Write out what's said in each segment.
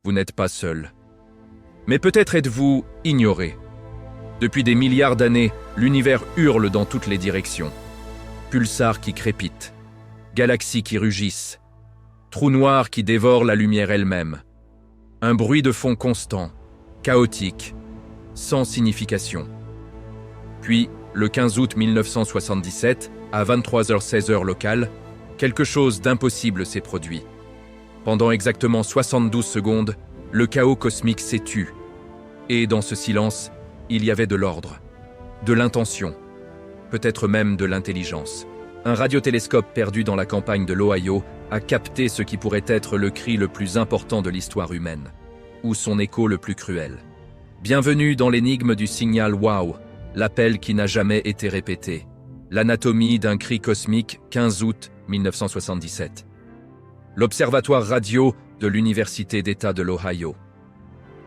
vous n'êtes pas seul. Mais peut-être êtes-vous ignoré. Depuis des milliards d'années, l'univers hurle dans toutes les directions. Pulsars qui crépitent, galaxies qui rugissent, trous noirs qui dévorent la lumière elle-même. Un bruit de fond constant, chaotique, sans signification. Puis, le 15 août 1977, à 23h16 heure locale, quelque chose d'impossible s'est produit. Pendant exactement 72 secondes, le chaos cosmique s'est tu. Et dans ce silence, il y avait de l'ordre, de l'intention, peut-être même de l'intelligence. Un radiotélescope perdu dans la campagne de l'Ohio a capté ce qui pourrait être le cri le plus important de l'histoire humaine, ou son écho le plus cruel. Bienvenue dans l'énigme du signal WOW, l'appel qui n'a jamais été répété. L'anatomie d'un cri cosmique, 15 août 1977. L'Observatoire radio de l'Université d'État de l'Ohio.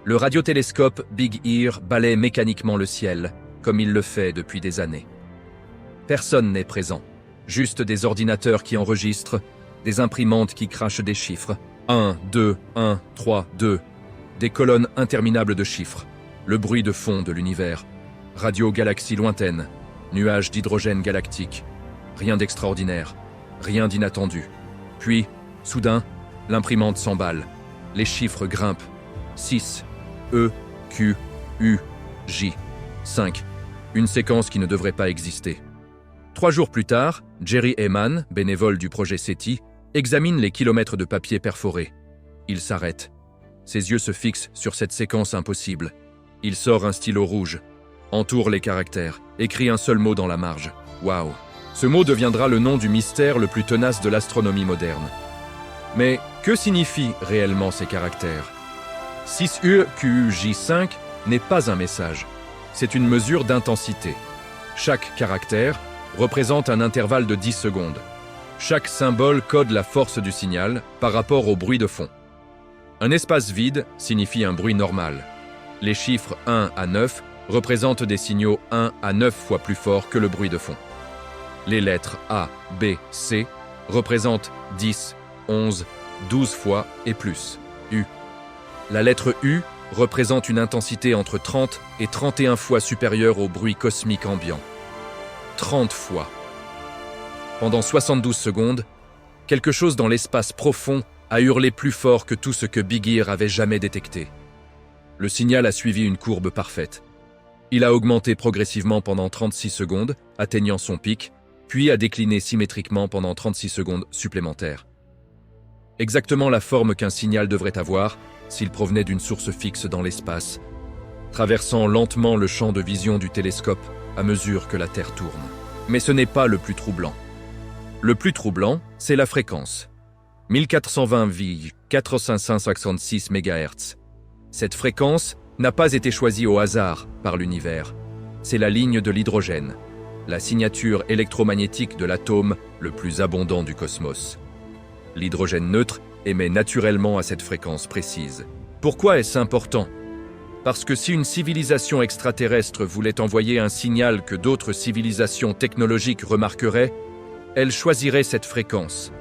Le radiotélescope Big Ear balaie mécaniquement le ciel, comme il le fait depuis des années. Personne n'est présent, juste des ordinateurs qui enregistrent, des imprimantes qui crachent des chiffres. 1, 2, 1, 3, 2. Des colonnes interminables de chiffres. Le bruit de fond de l'univers. Radio-galaxie lointaine. Nuages d'hydrogène galactique. Rien d'extraordinaire. Rien d'inattendu. Puis, soudain, l'imprimante s'emballe. Les chiffres grimpent. 6, E, Q, U, J, 5. Une séquence qui ne devrait pas exister. 3 jours plus tard, Jerry Heyman, bénévole du projet SETI, examine les kilomètres de papier perforé. Il s'arrête. Ses yeux se fixent sur cette séquence impossible. Il sort un stylo rouge, entoure les caractères, écrit un seul mot dans la marge. Waouh! Ce mot deviendra le nom du mystère le plus tenace de l'astronomie moderne. Mais que signifient réellement ces caractères? 6UQJ5 n'est pas un message, c'est une mesure d'intensité. Chaque caractère représente un intervalle de 10 secondes. Chaque symbole code la force du signal par rapport au bruit de fond. Un espace vide signifie un bruit normal. Les chiffres 1 à 9 représentent des signaux 1 à 9 fois plus forts que le bruit de fond. Les lettres A, B, C représentent 10, 11, 12 fois et plus. U. La lettre U représente une intensité entre 30 et 31 fois supérieure au bruit cosmique ambiant. 30 fois. Pendant 72 secondes, quelque chose dans l'espace profond a hurlé plus fort que tout ce que Big Ear avait jamais détecté. Le signal a suivi une courbe parfaite. Il a augmenté progressivement pendant 36 secondes, atteignant son pic, puis a décliné symétriquement pendant 36 secondes supplémentaires. Exactement la forme qu'un signal devrait avoir s'il provenait d'une source fixe dans l'espace, traversant lentement le champ de vision du télescope à mesure que la Terre tourne. Mais ce n'est pas le plus troublant. Le plus troublant, c'est la fréquence. 1420,456 MHz. Cette fréquence n'a pas été choisie au hasard par l'univers. C'est la ligne de l'hydrogène, la signature électromagnétique de l'atome le plus abondant du cosmos. L'hydrogène neutre émet naturellement à cette fréquence précise. Pourquoi est-ce important? Parce que si une civilisation extraterrestre voulait envoyer un signal que d'autres civilisations technologiques remarqueraient, elle choisirait cette fréquence.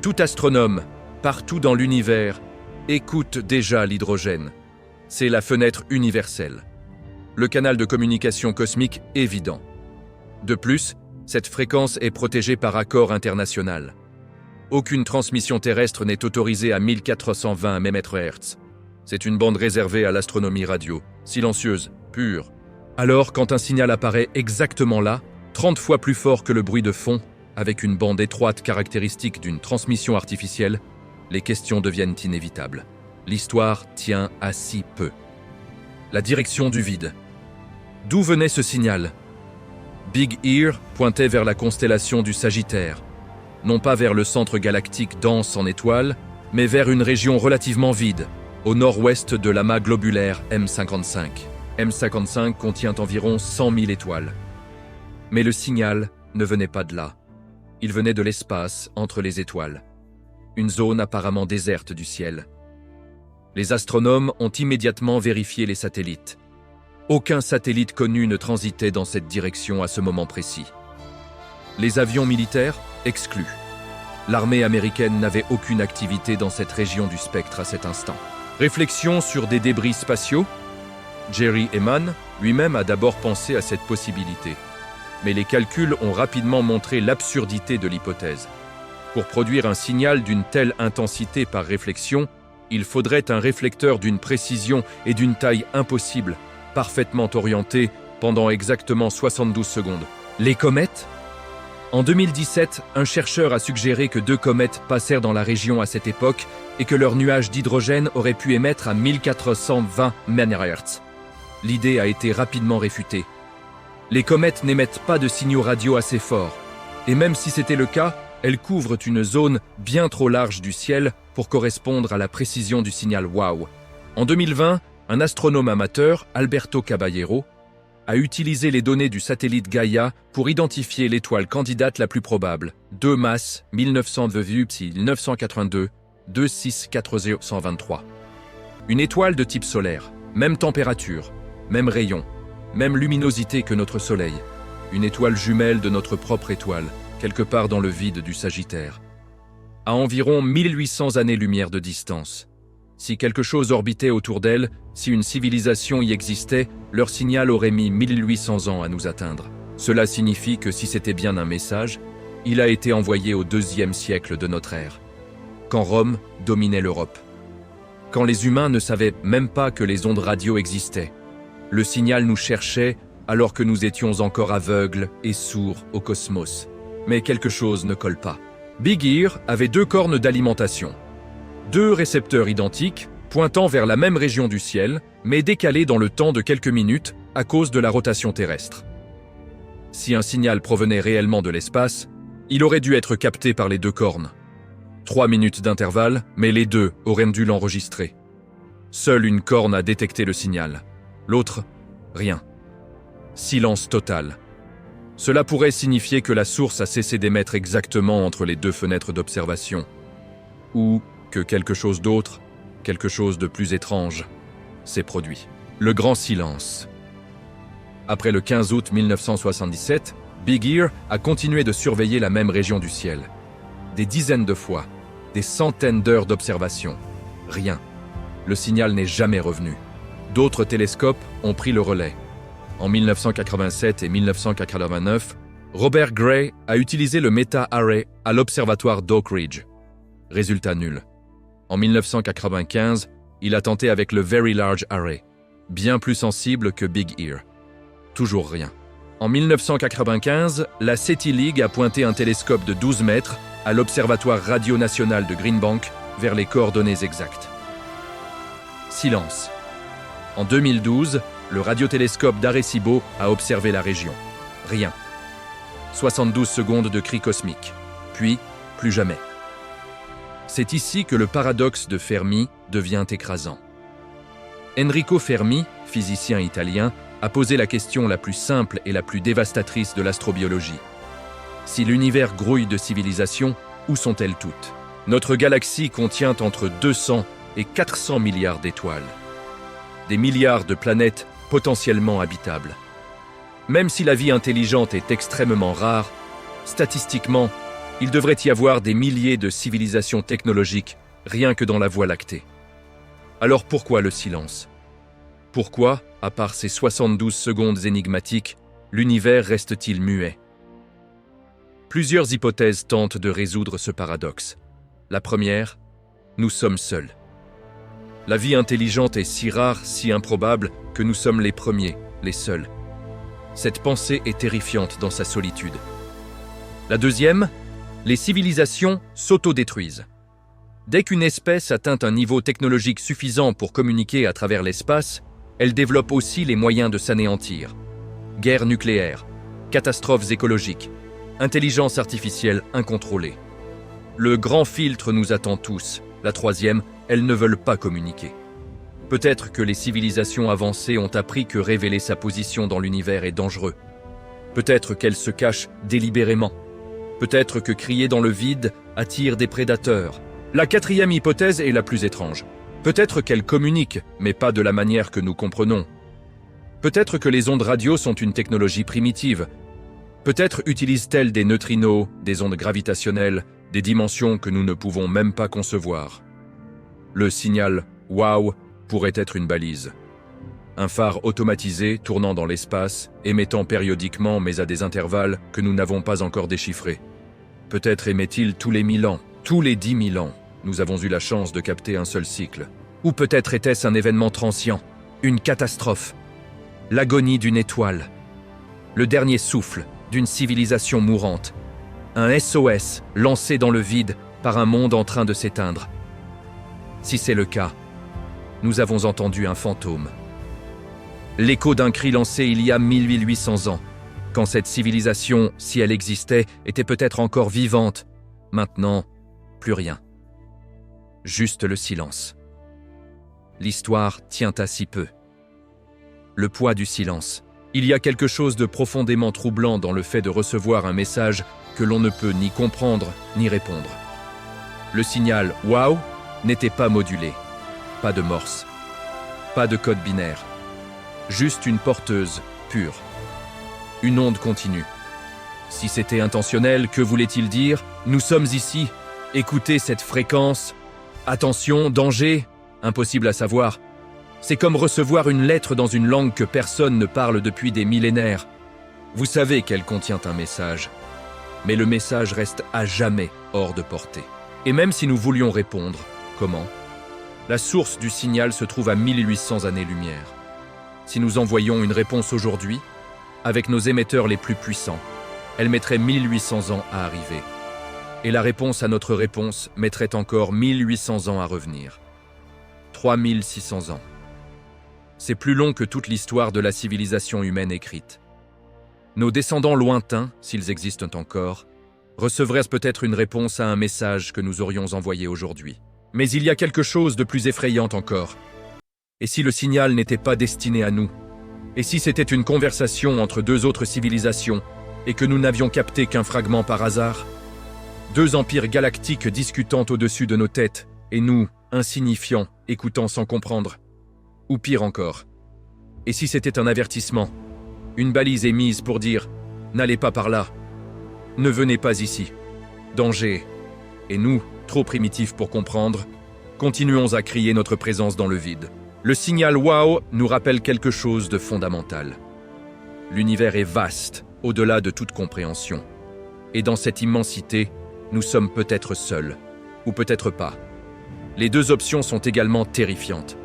Tout astronome, partout dans l'univers, écoute déjà l'hydrogène. C'est la fenêtre universelle. Le canal de communication cosmique évident. De plus, cette fréquence est protégée par accord international. Aucune transmission terrestre n'est autorisée à 1420 MHz. C'est une bande réservée à l'astronomie radio, silencieuse, pure. Alors, quand un signal apparaît exactement là, 30 fois plus fort que le bruit de fond, avec une bande étroite caractéristique d'une transmission artificielle, les questions deviennent inévitables. L'histoire tient à si peu. La direction du vide. D'où venait ce signal? Big Ear pointait vers la constellation du Sagittaire, non pas vers le centre galactique dense en étoiles, mais vers une région relativement vide, au nord-ouest de l'amas globulaire M55. M55 contient environ 100 000 étoiles. Mais le signal ne venait pas de là. Il venait de l'espace entre les étoiles. Une zone apparemment déserte du ciel. Les astronomes ont immédiatement vérifié les satellites. Aucun satellite connu ne transitait dans cette direction à ce moment précis. Les avions militaires, exclus. L'armée américaine n'avait aucune activité dans cette région du spectre à cet instant. Réflexion sur des débris spatiaux? Jerry Ehman lui-même a d'abord pensé à cette possibilité. Mais les calculs ont rapidement montré l'absurdité de l'hypothèse. Pour produire un signal d'une telle intensité par réflexion, il faudrait un réflecteur d'une précision et d'une taille impossible, parfaitement orienté pendant exactement 72 secondes. Les comètes? En 2017, un chercheur a suggéré que 2 comètes passèrent dans la région à cette époque et que leur nuage d'hydrogène aurait pu émettre à 1420 MHz. L'idée a été rapidement réfutée. Les comètes n'émettent pas de signaux radio assez forts, et même si c'était le cas, elles couvrent une zone bien trop large du ciel pour correspondre à la précision du signal WOW. En 2020, un astronome amateur, Alberto Caballero, a utilisé les données du satellite Gaia pour identifier l'étoile candidate la plus probable, 2 masses 1900 VUPSI 982 2640123. Une étoile de type solaire, même température, même rayon, même luminosité que notre Soleil. Une étoile jumelle de notre propre étoile, quelque part dans le vide du Sagittaire. À environ 1800 années-lumière de distance. Si quelque chose orbitait autour d'elle, si une civilisation y existait, leur signal aurait mis 1800 ans à nous atteindre. Cela signifie que si c'était bien un message, il a été envoyé au IIe siècle de notre ère, quand Rome dominait l'Europe. Quand les humains ne savaient même pas que les ondes radio existaient. Le signal nous cherchait alors que nous étions encore aveugles et sourds au cosmos. Mais quelque chose ne colle pas. Big Ear avait 2 cornes d'alimentation. 2 récepteurs identiques, pointant vers la même région du ciel, mais décalés dans le temps de quelques minutes à cause de la rotation terrestre. Si un signal provenait réellement de l'espace, il aurait dû être capté par les 2 cornes. 3 minutes d'intervalle, mais les 2 auraient dû l'enregistrer. Seule une corne a détecté le signal. L'autre, rien. Silence total. Cela pourrait signifier que la source a cessé d'émettre exactement entre les 2 fenêtres d'observation. Ou que quelque chose d'autre, quelque chose de plus étrange, s'est produit. Le grand silence. Après le 15 août 1977, Big Ear a continué de surveiller la même région du ciel. Des dizaines de fois, des centaines d'heures d'observation. Rien. Le signal n'est jamais revenu. D'autres télescopes ont pris le relais. En 1987 et 1989, Robert Gray a utilisé le Meta Array à l'observatoire d'Oak Ridge. Résultat nul. En 1995, il a tenté avec le Very Large Array, bien plus sensible que Big Ear. Toujours rien. En 1995, la SETI League a pointé un télescope de 12 mètres à l'Observatoire radio national de Greenbank vers les coordonnées exactes. Silence. En 2012, le radiotélescope d'Arecibo a observé la région. Rien. 72 secondes de cris cosmiques. Puis, plus jamais. C'est ici que le paradoxe de Fermi devient écrasant. Enrico Fermi, physicien italien, a posé la question la plus simple et la plus dévastatrice de l'astrobiologie. Si l'univers grouille de civilisations, où sont-elles toutes? Notre galaxie contient entre 200 et 400 milliards d'étoiles. Des milliards de planètes potentiellement habitables. Même si la vie intelligente est extrêmement rare, statistiquement, il devrait y avoir des milliers de civilisations technologiques rien que dans la Voie lactée. Alors pourquoi le silence? Pourquoi, à part ces 72 secondes énigmatiques, l'univers reste-t-il muet? Plusieurs hypothèses tentent de résoudre ce paradoxe. La première, nous sommes seuls. La vie intelligente est si rare, si improbable, que nous sommes les premiers, les seuls. Cette pensée est terrifiante dans sa solitude. La deuxième, les civilisations s'autodétruisent. Dès qu'une espèce atteint un niveau technologique suffisant pour communiquer à travers l'espace, elle développe aussi les moyens de s'anéantir. Guerre nucléaire, catastrophes écologiques, intelligence artificielle incontrôlée. Le grand filtre nous attend tous. La troisième, elles ne veulent pas communiquer. Peut-être que les civilisations avancées ont appris que révéler sa position dans l'univers est dangereux. Peut-être qu'elles se cachent délibérément. Peut-être que crier dans le vide attire des prédateurs. La quatrième hypothèse est la plus étrange. Peut-être qu'elles communiquent, mais pas de la manière que nous comprenons. Peut-être que les ondes radio sont une technologie primitive. Peut-être utilisent-elles des neutrinos, des ondes gravitationnelles, des dimensions que nous ne pouvons même pas concevoir. Le signal WOW pourrait être une balise. Un phare automatisé tournant dans l'espace, émettant périodiquement mais à des intervalles que nous n'avons pas encore déchiffrés. Peut-être émet-il tous les 1000 ans, tous les 10 000 ans. Nous avons eu la chance de capter un seul cycle. Ou peut-être était-ce un événement transient, une catastrophe, l'agonie d'une étoile, le dernier souffle d'une civilisation mourante, un SOS lancé dans le vide par un monde en train de s'éteindre. Si c'est le cas, nous avons entendu un fantôme. L'écho d'un cri lancé il y a 1800 ans, quand cette civilisation, si elle existait, était peut-être encore vivante. Maintenant, plus rien. Juste le silence. L'histoire tient à si peu. Le poids du silence. Il y a quelque chose de profondément troublant dans le fait de recevoir un message que l'on ne peut ni comprendre ni répondre. Le signal « WOW » n'était pas modulé, pas de morse, pas de code binaire, juste une porteuse pure, une onde continue. Si c'était intentionnel, que voulait-il dire? Nous sommes ici, écoutez cette fréquence, attention, danger, impossible à savoir. C'est comme recevoir une lettre dans une langue que personne ne parle depuis des millénaires. Vous savez qu'elle contient un message, mais le message reste à jamais hors de portée. Et même si nous voulions répondre, comment? La source du signal se trouve à 1800 années-lumière. Si nous envoyions une réponse aujourd'hui, avec nos émetteurs les plus puissants, elle mettrait 1800 ans à arriver. Et la réponse à notre réponse mettrait encore 1800 ans à revenir. 3600 ans. C'est plus long que toute l'histoire de la civilisation humaine écrite. Nos descendants lointains, s'ils existent encore, recevraient peut-être une réponse à un message que nous aurions envoyé aujourd'hui. Mais il y a quelque chose de plus effrayant encore. Et si le signal n'était pas destiné à nous? Et si c'était une conversation entre deux autres civilisations et que nous n'avions capté qu'un fragment par hasard? Deux empires galactiques discutant au-dessus de nos têtes et nous, insignifiants, écoutant sans comprendre. Ou pire encore, et si c'était un avertissement, une balise émise pour dire « N'allez pas par là, ne venez pas ici, danger ». Et nous, trop primitifs pour comprendre, continuons à crier notre présence dans le vide. Le signal « WOW » nous rappelle quelque chose de fondamental. L'univers est vaste, au-delà de toute compréhension. Et dans cette immensité, nous sommes peut-être seuls, ou peut-être pas. Les deux options sont également terrifiantes.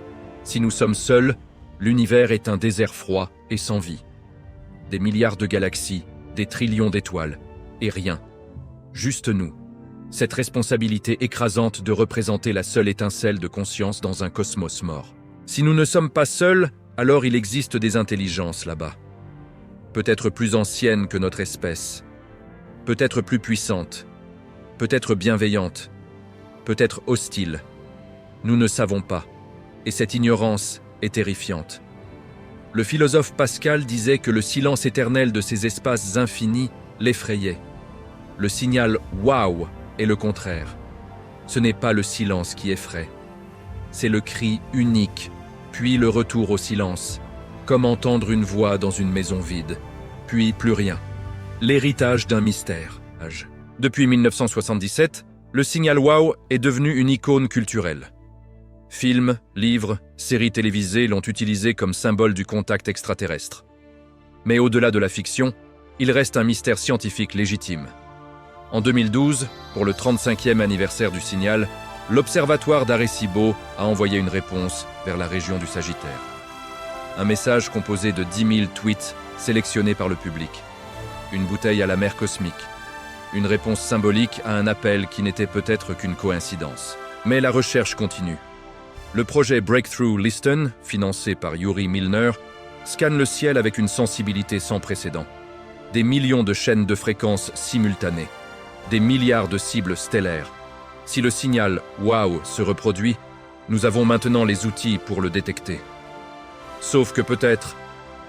Si nous sommes seuls, l'univers est un désert froid et sans vie. Des milliards de galaxies, des trillions d'étoiles, et rien. Juste nous. Cette responsabilité écrasante de représenter la seule étincelle de conscience dans un cosmos mort. Si nous ne sommes pas seuls, alors il existe des intelligences là-bas. Peut-être plus anciennes que notre espèce. Peut-être plus puissantes. Peut-être bienveillantes. Peut-être hostiles. Nous ne savons pas. Et cette ignorance est terrifiante. Le philosophe Pascal disait que le silence éternel de ces espaces infinis l'effrayait. Le signal « WOW » est le contraire. Ce n'est pas le silence qui effraie. C'est le cri unique, puis le retour au silence, comme entendre une voix dans une maison vide, puis plus rien. L'héritage d'un mystère. Depuis 1977, le signal WOW est devenu une icône culturelle. Films, livres, séries télévisées l'ont utilisé comme symbole du contact extraterrestre. Mais au-delà de la fiction, il reste un mystère scientifique légitime. En 2012, pour le 35e anniversaire du signal, l'Observatoire d'Arecibo a envoyé une réponse vers la région du Sagittaire. Un message composé de 10 000 tweets sélectionnés par le public. Une bouteille à la mer cosmique. Une réponse symbolique à un appel qui n'était peut-être qu'une coïncidence. Mais la recherche continue. Le projet Breakthrough Listen, financé par Yuri Milner, scanne le ciel avec une sensibilité sans précédent. Des millions de chaînes de fréquences simultanées. Des milliards de cibles stellaires. Si le signal « WOW » se reproduit, nous avons maintenant les outils pour le détecter. Sauf que peut-être,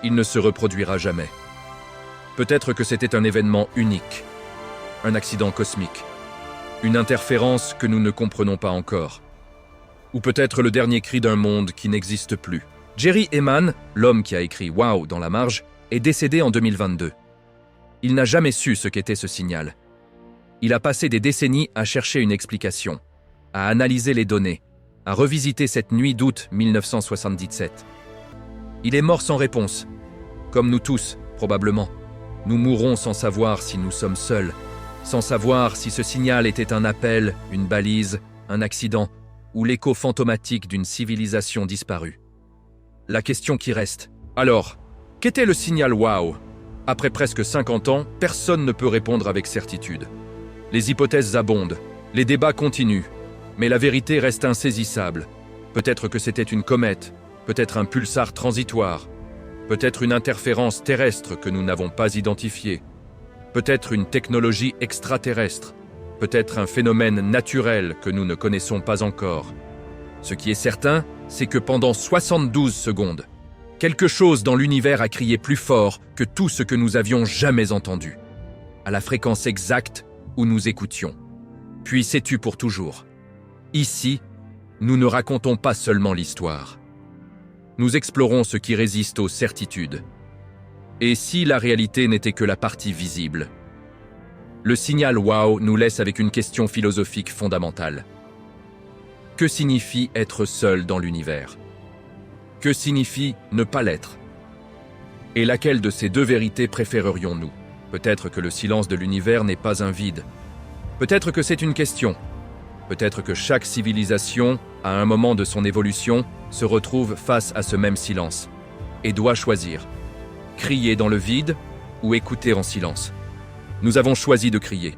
il ne se reproduira jamais. Peut-être que c'était un événement unique. Un accident cosmique. Une interférence que nous ne comprenons pas encore. Ou peut-être le dernier cri d'un monde qui n'existe plus. Jerry Ehman, l'homme qui a écrit « WOW » dans la marge, est décédé en 2022. Il n'a jamais su ce qu'était ce signal. Il a passé des décennies à chercher une explication, à analyser les données, à revisiter cette nuit d'août 1977. Il est mort sans réponse. Comme nous tous, probablement. Nous mourrons sans savoir si nous sommes seuls, sans savoir si ce signal était un appel, une balise, un accident ou l'écho fantomatique d'une civilisation disparue. La question qui reste, alors, qu'était le signal WOW? Après presque 50 ans, personne ne peut répondre avec certitude. Les hypothèses abondent, les débats continuent, mais la vérité reste insaisissable. Peut-être que c'était une comète, peut-être un pulsar transitoire, peut-être une interférence terrestre que nous n'avons pas identifiée, peut-être une technologie extraterrestre, peut-être un phénomène naturel que nous ne connaissons pas encore. Ce qui est certain, c'est que pendant 72 secondes, quelque chose dans l'univers a crié plus fort que tout ce que nous avions jamais entendu, à la fréquence exacte où nous écoutions. Puis c'est tu pour toujours. Ici, nous ne racontons pas seulement l'histoire. Nous explorons ce qui résiste aux certitudes. Et si la réalité n'était que la partie visible? Le signal WOW nous laisse avec une question philosophique fondamentale. Que signifie être seul dans l'univers? Que signifie ne pas l'être? Et laquelle de ces deux vérités préférerions-nous? Peut-être que le silence de l'univers n'est pas un vide. Peut-être que c'est une question. Peut-être que chaque civilisation, à un moment de son évolution, se retrouve face à ce même silence et doit choisir. Crier dans le vide ou écouter en silence. Nous avons choisi de crier.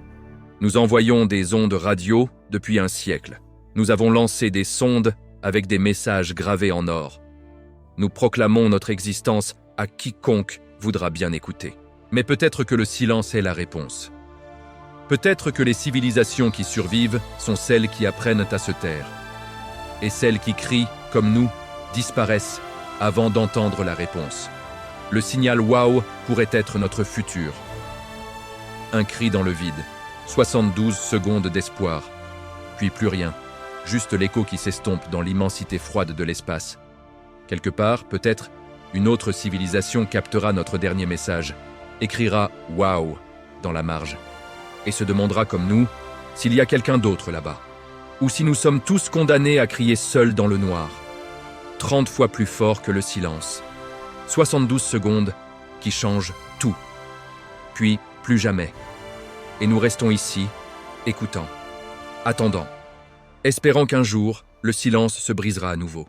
Nous envoyons des ondes radio depuis un siècle. Nous avons lancé des sondes avec des messages gravés en or. Nous proclamons notre existence à quiconque voudra bien écouter. Mais peut-être que le silence est la réponse. Peut-être que les civilisations qui survivent sont celles qui apprennent à se taire. Et celles qui crient, comme nous, disparaissent avant d'entendre la réponse. Le signal WOW pourrait être notre futur. Un cri dans le vide, 72 secondes d'espoir, puis plus rien, juste l'écho qui s'estompe dans l'immensité froide de l'espace. Quelque part, peut-être, une autre civilisation captera notre dernier message, écrira « WOW » dans la marge, et se demandera comme nous s'il y a quelqu'un d'autre là-bas, ou si nous sommes tous condamnés à crier seuls dans le noir, 30 fois plus fort que le silence. 72 secondes qui changent tout, puis plus jamais. Et nous restons ici, écoutant, attendant, espérant qu'un jour, le silence se brisera à nouveau.